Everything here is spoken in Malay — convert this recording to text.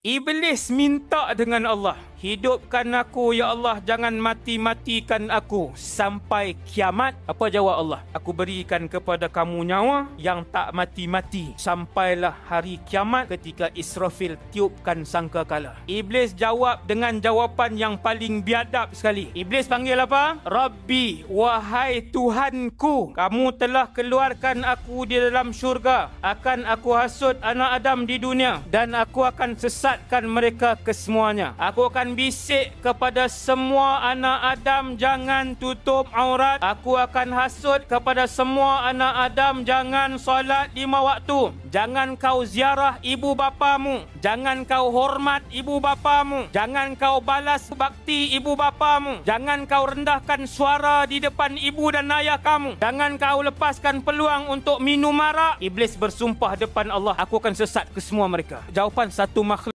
Iblis minta dengan Allah, hidupkan aku ya Allah, jangan mati-matikan aku sampai kiamat. Apa jawab Allah? Aku berikan kepada kamu nyawa yang tak mati-mati sampailah hari kiamat ketika Israfil tiupkan sangkakala. Iblis jawab dengan jawapan yang paling biadab sekali. Iblis panggil apa? Rabbi, wahai Tuhanku, kamu telah keluarkan aku di dalam syurga. Akan aku hasut anak Adam di dunia dan aku akan sesatkan mereka kesemuanya. Aku akan bisik kepada semua anak Adam, jangan tutup aurat. Aku akan hasut kepada semua anak Adam, jangan solat 5 waktu. Jangan kau ziarah ibu bapamu. Jangan kau hormat ibu bapamu. Jangan kau balas bakti ibu bapamu. Jangan kau rendahkan suara di depan ibu dan ayah kamu. Jangan kau lepaskan peluang untuk minum arak. Iblis bersumpah depan Allah, aku akan sesat ke semua mereka. Jawapan satu makhluk